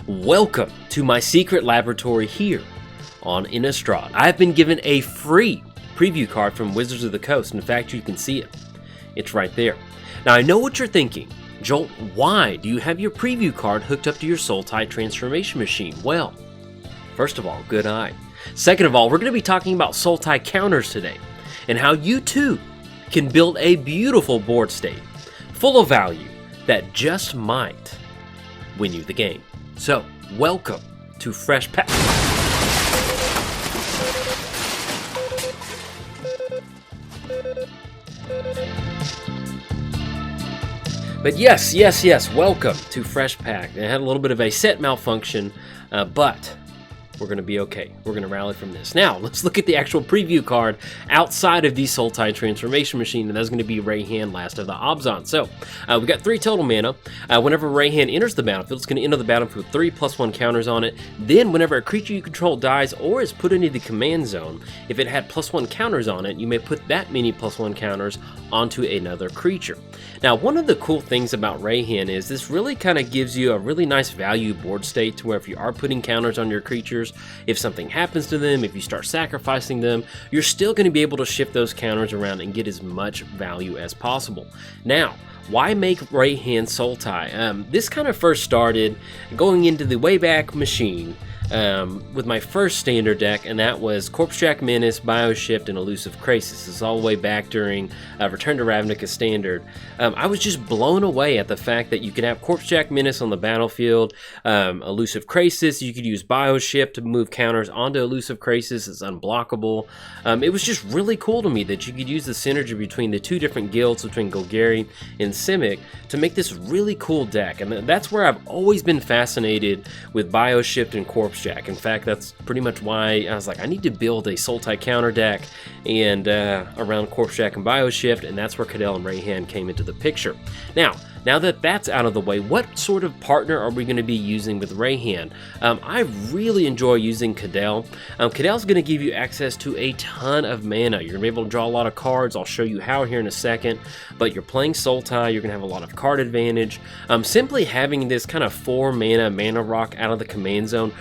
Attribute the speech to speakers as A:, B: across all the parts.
A: Welcome to my secret laboratory here on Innistrad. I've been given a free preview card from Wizards of the Coast. In fact, you can see it. It's right there. Now, I know what you're thinking. Jolt, why do you have your preview card hooked up to your Sultai transformation machine? Well, first of all, good eye. Second of all, we're going to be talking about Sultai counters today and how you too can build a beautiful board state full of value that just might win you the game. So, welcome to Fresh Pack. But yes, welcome to Fresh Pack. I had a little bit of a set malfunction, but we're going to be okay. We're going to rally from this. Now, let's look at the actual preview card outside of the Sultai transformation machine, and that's going to be Reyhan, last of the Abzan. So, we've got 3 total mana. Whenever Reyhan enters the battlefield, it's going to enter the battlefield with 3+1 counters on it. Then, whenever a creature you control dies or is put into the command zone, if it had +1 counters on it, you may put that many +1 counters onto another creature. Now, one of the cool things about Reyhan is this really kind of gives you a really nice value board state to where if you are putting counters on your creatures, if something happens to them, if you start sacrificing them, you're still going to be able to shift those counters around and get as much value as possible. Now, why make Reyhan Sultai? This kind of first started going into the Wayback Machine with my first standard deck, and that was Corpsejack Menace, Bioshift, and Elusive Krasis. This is all the way back during Return to Ravnica Standard. I was just blown away at the fact that you could have Corpsejack Menace on the battlefield, Elusive Krasis, you could use Bioshift to move counters onto Elusive Krasis, it's unblockable. It was just really cool to me that you could use the synergy between the 2 different guilds, between Golgari and Simic, to make this really cool deck. And that's where I've always been fascinated with Bioshift and Corpsejack. In fact, that's pretty much why I was like, I need to build a Sultai counter deck and around Corpsejack and Bioshift, and that's where Cadell and Reyhan came into the picture. Now that that's out of the way, what sort of partner are we going to be using with Reyhan? I really enjoy using Cadell. Cadell's going to give you access to a ton of mana. You're going to be able to draw a lot of cards. I'll show you how here in a second. But you're playing Sultai, you're going to have a lot of card advantage. Simply having this kind of 4 mana rock out of the command zone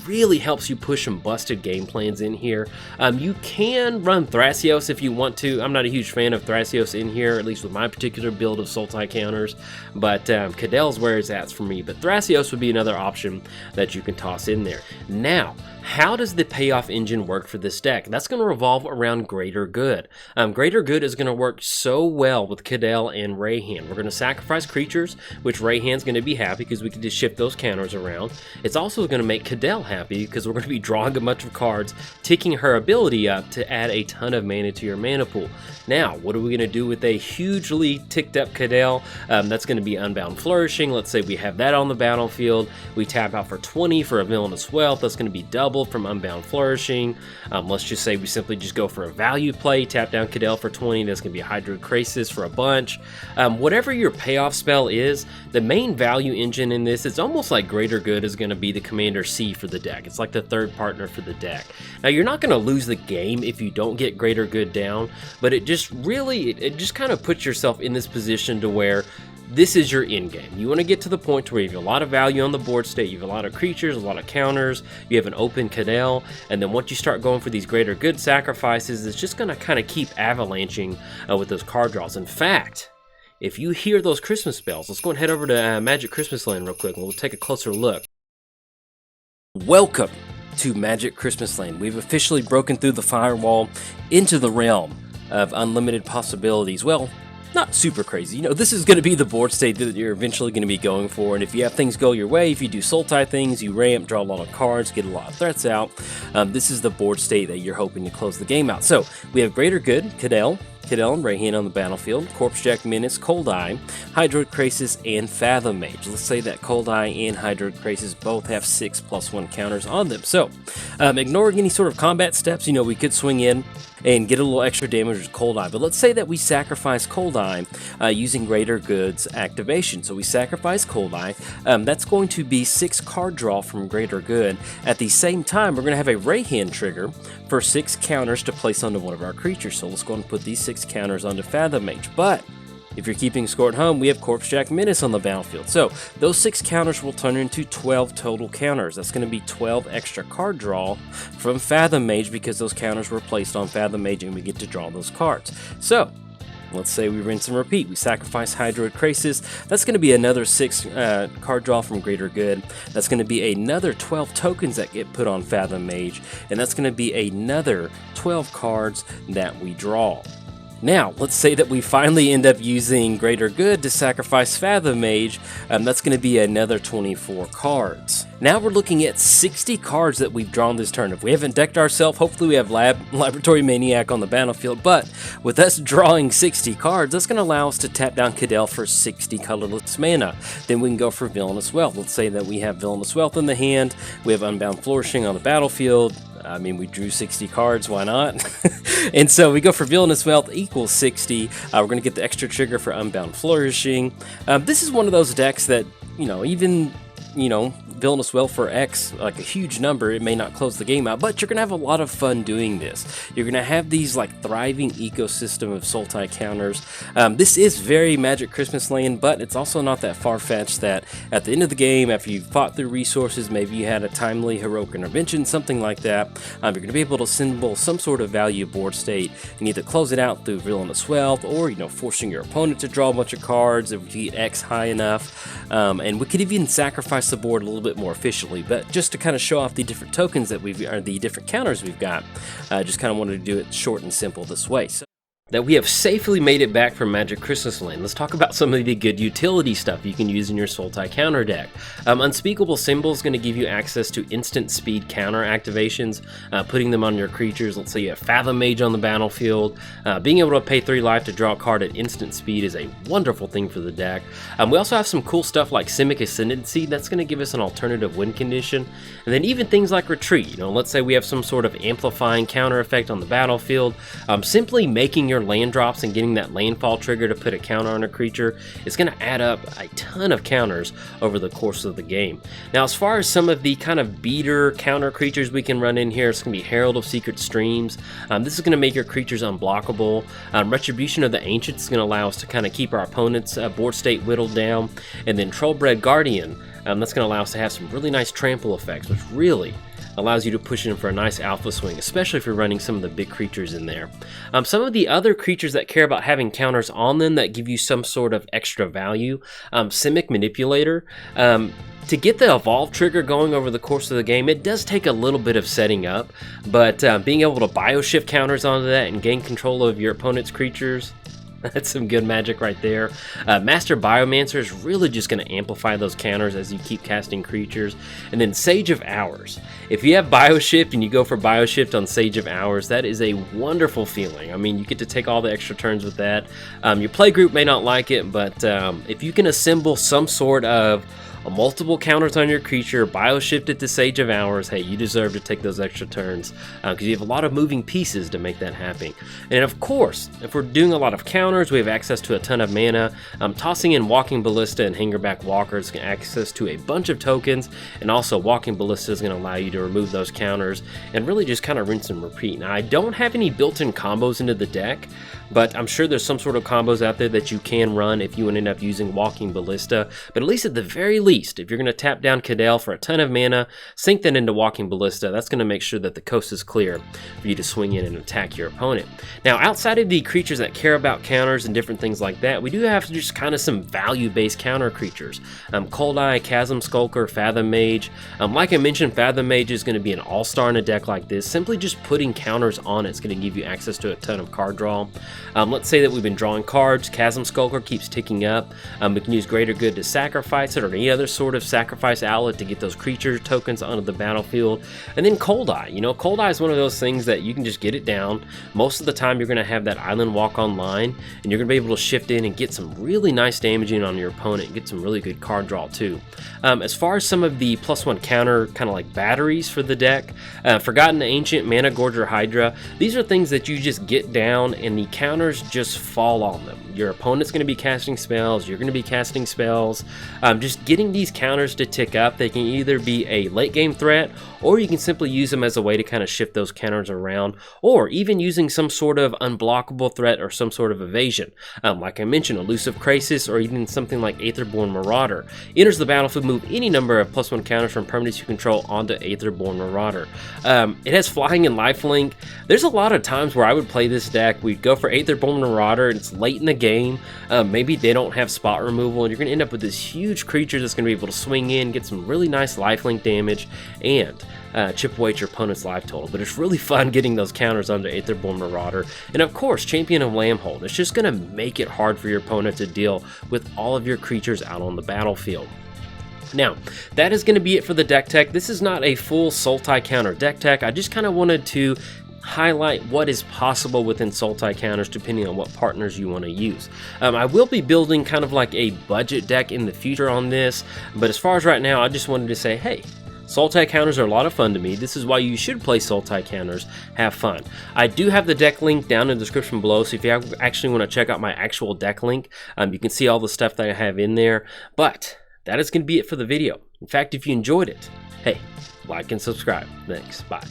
A: really helps you push some busted game plans in here. You can run Thrasios if you want to. I'm not a huge fan of Thrasios in here, at least with my particular build of Sultai counters. But Cadell's where it's at for me. But Thrasios would be another option that you can toss in there. Now, how does the payoff engine work for this deck? That's going to revolve around Greater Good. Greater Good is going to work so well with Cadell and Reyhan. We're going to sacrifice creatures, which Reyhan's going to be happy because we can just shift those counters around. It's also going to make Cadell happy because we're going to be drawing a bunch of cards, ticking her ability up to add a ton of mana to your mana pool. Now, what are we going to do with a hugely ticked up Cadell? That's going to be Unbound Flourishing. Let's say we have that on the battlefield. We tap out for 20 for a Villainous Wealth. That's going to be doubled from Unbound Flourishing. Let's just say we simply just go for a value play, tap down Cadell for 20. That's going to be a Hydroid Krasis for a bunch. Whatever your payoff spell is, the main value engine in this, it's almost like Greater Good is going to be the Commander C for the deck. It's like the third partner for the deck. Now, you're not going to lose the game if you don't get Greater Good down, but it just kind of puts yourself in this position to where this is your end game. You want to get to the point where you have a lot of value on the board state, you have a lot of creatures, a lot of counters, you have an open Cadell, and then once you start going for these Greater Good sacrifices, it's just going to kind of keep avalanching with those card draws. In fact, if you hear those Christmas bells, let's go and head over to Magic Christmas Land real quick and we'll take a closer look. Welcome to Magic Christmas Land. We've officially broken through the firewall into the realm of unlimited possibilities. Well, not super crazy. You know, this is going to be the board state that you're eventually going to be going for, and if you have things go your way, if you do Sultai things, you ramp, draw a lot of cards, get a lot of threats out, this is the board state that you're hoping to close the game out. So, we have Greater Good, Cadell and Reyhan on the battlefield, Corpsejack Menace, Cold Eye, Hydroid Krasis, and Fathom Mage. Let's say that Cold Eye and Hydroid Krasis both have 6+1 counters on them. So, ignoring any sort of combat steps, you know, we could swing in and get a little extra damage with Cold Eye. But let's say that we sacrifice Cold Eye using Greater Good's activation. So we sacrifice Cold Eye. That's going to be 6 card draw from Greater Good. At the same time, we're going to have a Reyhan trigger for 6 counters to place onto one of our creatures. So let's go and put these 6 counters onto Fathom Mage. But If you're keeping score at home, we have Corpse Jack Menace on the battlefield. So those 6 counters will turn into 12 total counters. That's going to be 12 extra card draw from Fathom Mage because those counters were placed on Fathom Mage and we get to draw those cards. So let's say we rinse and repeat. We sacrifice Hydroid Krasis. That's going to be another 6 card draw from Greater Good. That's going to be another 12 tokens that get put on Fathom Mage. And that's going to be another 12 cards that we draw. Now, let's say that we finally end up using Greater Good to sacrifice Fathom Mage. That's going to be another 24 cards. Now we're looking at 60 cards that we've drawn this turn. If we haven't decked ourselves, hopefully we have Laboratory Maniac on the battlefield. But with us drawing 60 cards, that's going to allow us to tap down Cadell for 60 colorless mana. Then we can go for Villainous Wealth. Let's say that we have Villainous Wealth in the hand. We have Unbound Flourishing on the battlefield. I mean, we drew 60 cards, why not? And so we go for Villainous Wealth equals 60. We're going to get the extra trigger for Unbound Flourishing. This is one of those decks that, even, Villainous Wealth for X, like a huge number, it may not close the game out, but you're going to have a lot of fun doing this. You're going to have these like thriving ecosystem of Sultai counters. This is very Magic Christmas Land, but it's also not that far-fetched that at the end of the game, after you've fought through resources, maybe you had a timely heroic intervention, something like that, you're going to be able to assemble some sort of value board state and either close it out through Villainous Wealth or, forcing your opponent to draw a bunch of cards if you get X high enough. And we could even sacrifice the board a little bit more efficiently, but just to kind of show off the different tokens that the different counters we've got, just kind of wanted to do it short and simple this way. So that we have safely made it back from Magic Christmas Land, let's talk about some of the good utility stuff you can use in your Sultai counter deck. Unspeakable Symbol is going to give you access to instant speed counter activations, putting them on your creatures. Let's say you have Fathom Mage on the battlefield. Being able to pay 3 life to draw a card at instant speed is a wonderful thing for the deck. We also have some cool stuff like Simic Ascendancy. That's going to give us an alternative win condition. And then even things like Retreat. Let's say we have some sort of amplifying counter effect on the battlefield. Simply making your land drops and getting that landfall trigger to put a counter on a creature is going to add up a ton of counters over the course of the game. Now, as far as some of the kind of beater counter creatures we can run in here, it's going to be Herald of Secret Streams. This is going to make your creatures unblockable. Retribution of the Ancients is going to allow us to kind of keep our opponent's board state whittled down. And then Trollbred Guardian, that's going to allow us to have some really nice trample effects, which really allows you to push in for a nice alpha swing, especially if you're running some of the big creatures in there. Some of the other creatures that care about having counters on them that give you some sort of extra value, Simic Manipulator. To get the evolve trigger going over the course of the game, it does take a little bit of setting up, but being able to bioshift counters onto that and gain control of your opponent's creatures, that's some good magic right there. Master Biomancer is really just going to amplify those counters as you keep casting creatures. And then Sage of Hours. If you have Bioshift and you go for Bioshift on Sage of Hours, that is a wonderful feeling. I mean, you get to take all the extra turns with that. Your playgroup may not like it, but if you can assemble some sort of multiple counters on your creature, bioshift it to Sage of Hours, hey, you deserve to take those extra turns because you have a lot of moving pieces to make that happen. And of course, if we're doing a lot of counters, we have access to a ton of mana. Tossing in Walking Ballista and Hangerback Walkers get access to a bunch of tokens, and also Walking Ballista is going to allow you to remove those counters and really just kind of rinse and repeat. Now, I don't have any built-in combos into the deck, but I'm sure there's some sort of combos out there that you can run if you end up using Walking Ballista. But at least at the very least, if you're going to tap down Cadell for a ton of mana, sink that into Walking Ballista, that's going to make sure that the coast is clear for you to swing in and attack your opponent. Now, outside of the creatures that care about counters and different things like that, we do have just kind of some value-based counter creatures. Cold Eye, Chasm Skulker, Fathom Mage. Like I mentioned, Fathom Mage is going to be an all-star in a deck like this. Simply just putting counters on it is going to give you access to a ton of card draw. Let's say that we've been drawing cards. Chasm Skulker keeps ticking up. We can use Greater Good to sacrifice it or any other sort of sacrifice outlet to get those creature tokens onto the battlefield. And then Cold Eye. Cold Eye is one of those things that you can just get it down. Most of the time you're going to have that Island Walk online, and you're going to be able to shift in and get some really nice damaging on your opponent, get some really good card draw too. As far as some of the +1 counter kind of like batteries for the deck, Forgotten Ancient, Mana Gorger Hydra, these are things that you just get down and the counters just fall on them. Your opponent's going to be casting spells, you're going to be casting spells. Just getting these counters to tick up, they can either be a late game threat, or you can simply use them as a way to kind of shift those counters around, or even using some sort of unblockable threat or some sort of evasion. Like I mentioned, Elusive Crisis, or even something like Aetherborn Marauder. Enters the battlefield, move any number of +1 counters from permanents you control onto Aetherborn Marauder. It has flying and lifelink. There's a lot of times where I would play this deck. We'd go for Aetherborn Marauder, and it's late in the game. Maybe they don't have spot removal, and you're going to end up with this huge creature that's going to be able to swing in, get some really nice lifelink damage, and chip away at your opponent's life total. But it's really fun getting those counters onto Aetherborn Marauder. And of course, Champion of Lambhold. It's just going to make it hard for your opponent to deal with all of your creatures out on the battlefield. Now, that is going to be it for the deck tech. This is not a full Sultai counter deck tech. I just kind of wanted to highlight what is possible within Sultai counters depending on what partners you want to use. I will be building kind of like a budget deck in the future on this, but as far as right now, I just wanted to say, hey, Sultai counters are a lot of fun to me. This is why you should play Sultai counters. Have fun. I do have the deck link down in the description below, so if you actually want to check out my actual deck link, you can see all the stuff that I have in there. But that is going to be it for the video. In fact, if you enjoyed it, hey, like and subscribe. Thanks. Bye.